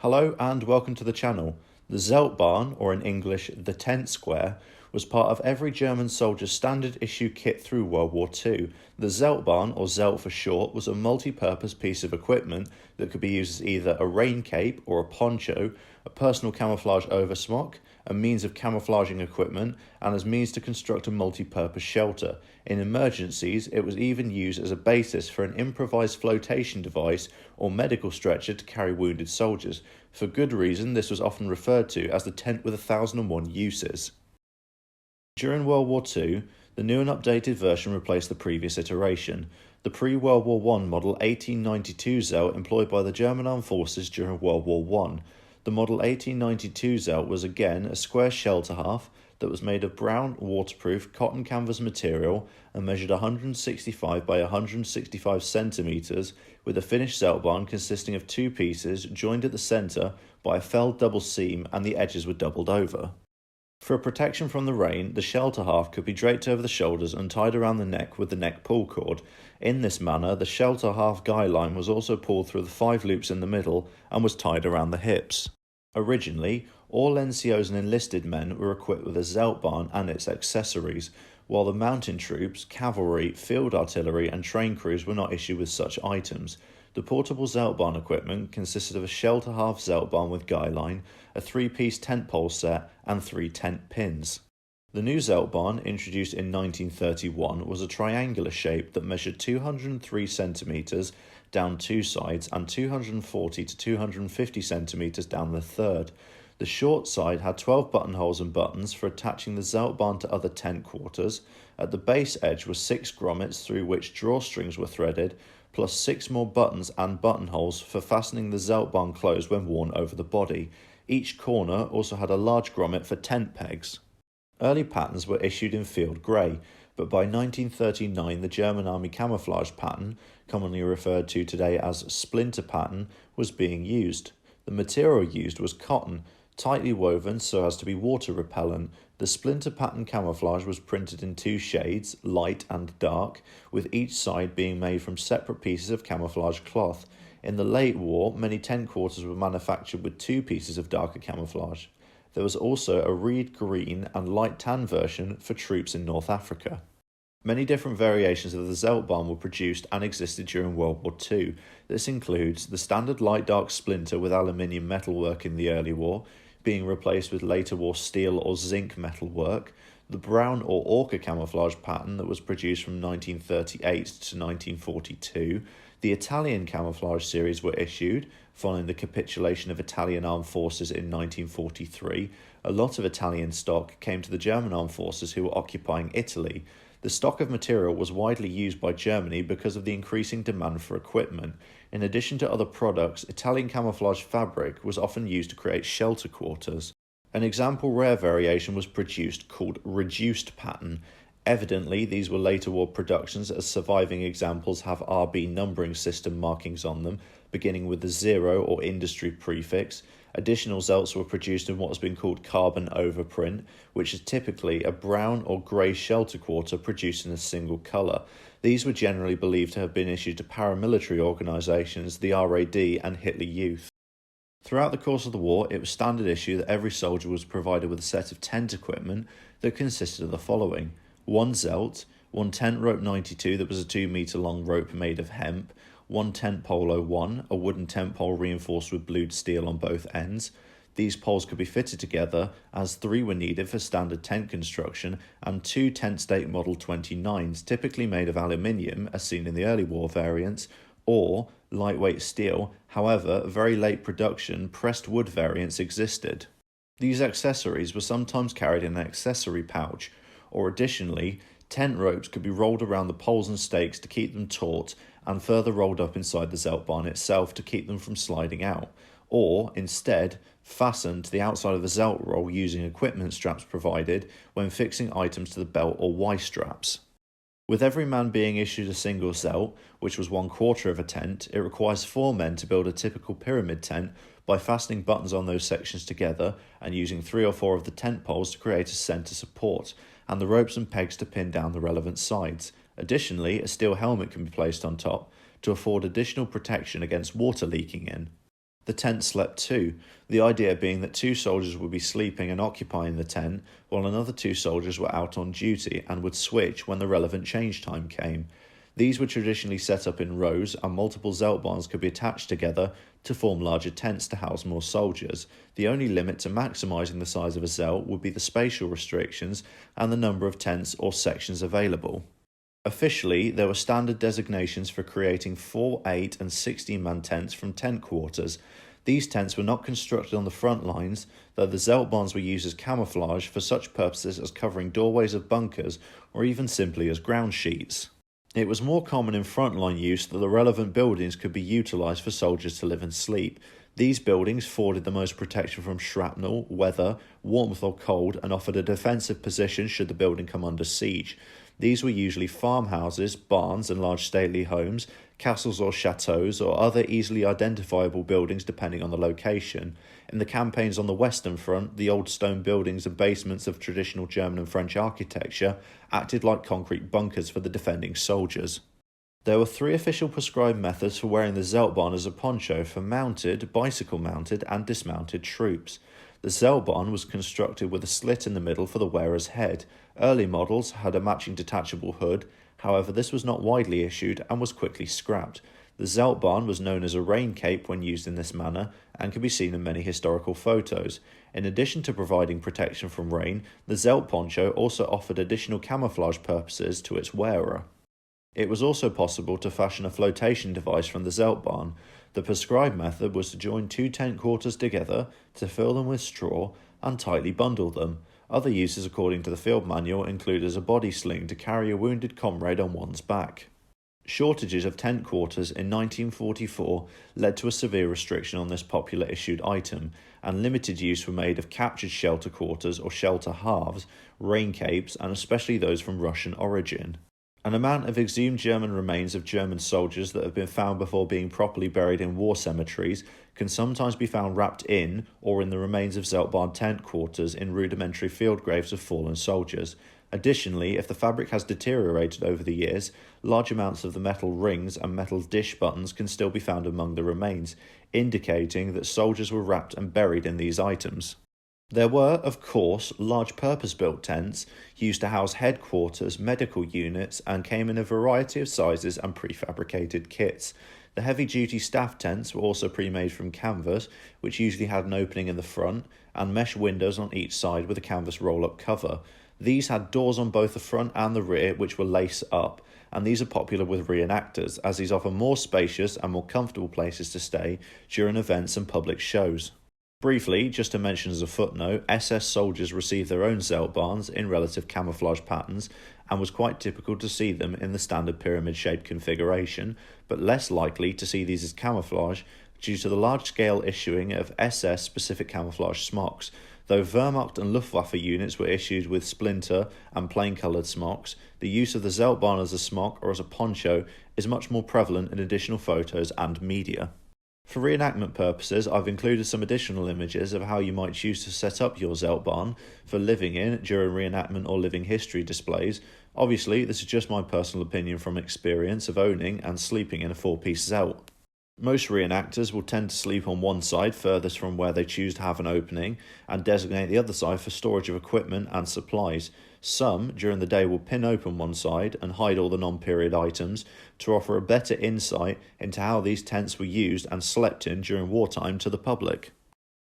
Hello and welcome to the channel. The Zeltbahn, or in English the tent square, was part of every German soldier's standard issue kit through World War II. The Zeltbahn, or Zelt for short, was a multi-purpose piece of equipment that could be used as either a rain cape or a poncho, a personal camouflage oversmock, a means of camouflaging equipment, and as means to construct a multi-purpose shelter. In emergencies, it was even used as a basis for an improvised flotation device or medical stretcher to carry wounded soldiers. For good reason, this was often referred to as the tent with 1,001 uses. During World War II, the new and updated version replaced the previous iteration. The pre-World War I Model 1892 Zelt employed by the German Armed Forces during World War I. The Model 1892 Zelt was again a square shelter half that was made of brown, waterproof cotton canvas material and measured 165 by 165 centimetres, with a finished Zeltbahn consisting of two pieces joined at the centre by a felled double seam, and the edges were doubled over. For protection from the rain, the shelter half could be draped over the shoulders and tied around the neck with the neck pull cord. In this manner, the shelter half guy line was also pulled through the 5 loops in the middle and was tied around the hips. Originally, all NCOs and enlisted men were equipped with a Zeltbahn and its accessories, while the mountain troops, cavalry, field artillery and train crews were not issued with such items. The portable Zeltbahn equipment consisted of a shelter half Zeltbahn with guy line, a 3-piece tent pole set and 3 tent pins. The new Zeltbahn, introduced in 1931, was a triangular shape that measured 203 centimetres down 2 sides and 240 to 250 centimetres down the third. The short side had 12 buttonholes and buttons for attaching the Zeltbahn to other tent quarters. At the base edge were 6 grommets through which drawstrings were threaded, plus 6 more buttons and buttonholes for fastening the Zeltbahn closed when worn over the body. Each corner also had a large grommet for tent pegs. Early patterns were issued in field grey, but by 1939 the German Army camouflage pattern, commonly referred to today as splinter pattern, was being used. The material used was cotton, tightly woven so as to be water repellent. The splinter pattern camouflage was printed in 2 shades, light and dark, with each side being made from separate pieces of camouflage cloth. In the late war, many tent quarters were manufactured with 2 pieces of darker camouflage. There was also a reed green and light tan version for troops in North Africa. Many different variations of the Zeltbahn were produced and existed during World War II. This includes the standard light dark splinter with aluminium metalwork in the early war, being replaced with later war steel or zinc metalwork, the brown or ochre camouflage pattern that was produced from 1938 to 1942. The Italian camouflage series were issued following the capitulation of Italian armed forces in 1943. A lot of Italian stock came to the German armed forces who were occupying Italy. The stock of material was widely used by Germany because of the increasing demand for equipment. In addition to other products, Italian camouflage fabric was often used to create shelter quarters. An example rare variation was produced called reduced pattern. Evidently, these were later war productions, as surviving examples have RB numbering system markings on them, beginning with the 0 or industry prefix. Additional Zelts were produced in what has been called carbon overprint, which is typically a brown or grey shelter quarter produced in a single colour. These were generally believed to have been issued to paramilitary organisations, the RAD and Hitler Youth. Throughout the course of the war, it was standard issue that every soldier was provided with a set of tent equipment that consisted of the following: 1 Zelt, 1 tent rope 92 that was a 2 metre long rope made of hemp, 1 tent pole 01, a wooden tent pole reinforced with blued steel on both ends. These poles could be fitted together, as 3 were needed for standard tent construction, and 2 tent stake model 29s, typically made of aluminium, as seen in the early war variants, or lightweight steel. However, very late production pressed wood variants existed. These accessories were sometimes carried in an accessory pouch, or additionally, tent ropes could be rolled around the poles and stakes to keep them taut, and further rolled up inside the Zeltbahn itself to keep them from sliding out, or instead fastened to the outside of the Zelt roll using equipment straps provided when fixing items to the belt or Y-straps. With every man being issued a single Zelt, which was 1/4 of a tent, it requires 4 men to build a typical pyramid tent by fastening buttons on those sections together and using 3 or 4 of the tent poles to create a centre support, and the ropes and pegs to pin down the relevant sides. Additionally, a steel helmet can be placed on top to afford additional protection against water leaking in. the tent slept too, the idea being that two soldiers would be sleeping and occupying the tent while another two soldiers were out on duty and would switch when the relevant change time came. These were traditionally set up in rows, and multiple Zeltbahns could be attached together to form larger tents to house more soldiers. The only limit to maximising the size of a Zelt would be the spatial restrictions and the number of tents or sections available. Officially, there were standard designations for creating 4, 8 and 16-man tents from tent quarters. These tents were not constructed on the front lines, though the Zeltbahns were used as camouflage for such purposes as covering doorways of bunkers or even simply as ground sheets. It was more common in frontline use that the relevant buildings could be utilised for soldiers to live and sleep. These buildings afforded the most protection from shrapnel, weather, warmth or cold, and offered a defensive position should the building come under siege. These were usually farmhouses, barns and large stately homes, castles or chateaux, or other easily identifiable buildings depending on the location. In the campaigns on the Western Front, the old stone buildings and basements of traditional German and French architecture acted like concrete bunkers for the defending soldiers. There were 3 official prescribed methods for wearing the Zeltbahn as a poncho for mounted, bicycle-mounted and dismounted troops. The Zeltbahn was constructed with a slit in the middle for the wearer's head. Early models had a matching detachable hood, however this was not widely issued and was quickly scrapped. The Zeltbahn was known as a rain cape when used in this manner and can be seen in many historical photos. In addition to providing protection from rain, the Zelt poncho also offered additional camouflage purposes to its wearer. It was also possible to fashion a flotation device from the Zeltbahn. The prescribed method was to join 2 tent quarters together, to fill them with straw, and tightly bundle them. Other uses according to the field manual include as a body sling to carry a wounded comrade on one's back. Shortages of tent quarters in 1944 led to a severe restriction on this popular issued item, and limited use were made of captured shelter quarters or shelter halves, rain capes, and especially those from Russian origin. An amount of exhumed German remains of German soldiers that have been found before being properly buried in war cemeteries can sometimes be found wrapped in or in the remains of Zeltbahn tent quarters in rudimentary field graves of fallen soldiers. Additionally, if the fabric has deteriorated over the years, large amounts of the metal rings and metal dish buttons can still be found among the remains, indicating that soldiers were wrapped and buried in these items. There were, of course, large purpose-built tents used to house headquarters, medical units, and came in a variety of sizes and prefabricated kits. The heavy-duty staff tents were also pre-made from canvas, which usually had an opening in the front, and mesh windows on each side with a canvas roll-up cover. These had doors on both the front and the rear, which were lace up, and these are popular with reenactors, as these offer more spacious and more comfortable places to stay during events and public shows. Briefly, just to mention as a footnote, SS soldiers received their own Zeltbahns in relative camouflage patterns and was quite typical to see them in the standard pyramid-shaped configuration, but less likely to see these as camouflage due to the large-scale issuing of SS-specific camouflage smocks. Though Wehrmacht and Luftwaffe units were issued with splinter and plain-coloured smocks, the use of the Zeltbahn as a smock or as a poncho is much more prevalent in additional photos and media. For reenactment purposes, I've included some additional images of how you might choose to set up your Zeltbahn for living in during reenactment or living history displays. Obviously, this is just my personal opinion from experience of owning and sleeping in a 4-piece Zelt. Most reenactors will tend to sleep on one side furthest from where they choose to have an opening and designate the other side for storage of equipment and supplies. Some, during the day, will pin open one side and hide all the non-period items to offer a better insight into how these tents were used and slept in during wartime to the public.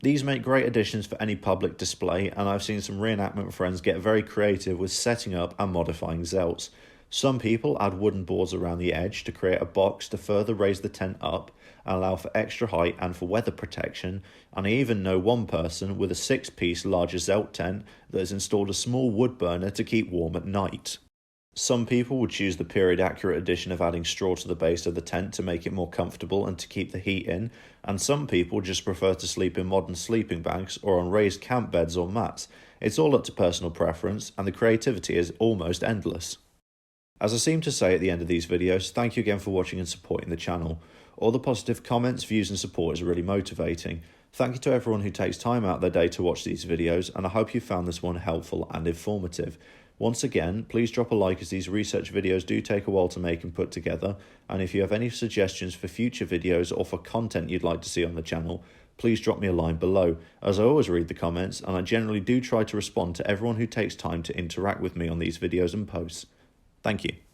These make great additions for any public display, and I've seen some reenactment friends get very creative with setting up and modifying Zelts. Some people add wooden boards around the edge to create a box to further raise the tent up and allow for extra height and for weather protection, and I even know one person with a 6-piece larger Zelt tent that has installed a small wood burner to keep warm at night. Some people would choose the period accurate addition of adding straw to the base of the tent to make it more comfortable and to keep the heat in, and some people just prefer to sleep in modern sleeping bags or on raised camp beds or mats. It's all up to personal preference, and the creativity is almost endless. As I seem to say at the end of these videos, thank you again for watching and supporting the channel. All the positive comments, views and support is really motivating. Thank you to everyone who takes time out of their day to watch these videos, and I hope you found this one helpful and informative. Once again, please drop a like as these research videos do take a while to make and put together, and if you have any suggestions for future videos or for content you'd like to see on the channel, please drop me a line below, as I always read the comments and I generally do try to respond to everyone who takes time to interact with me on these videos and posts. Thank you.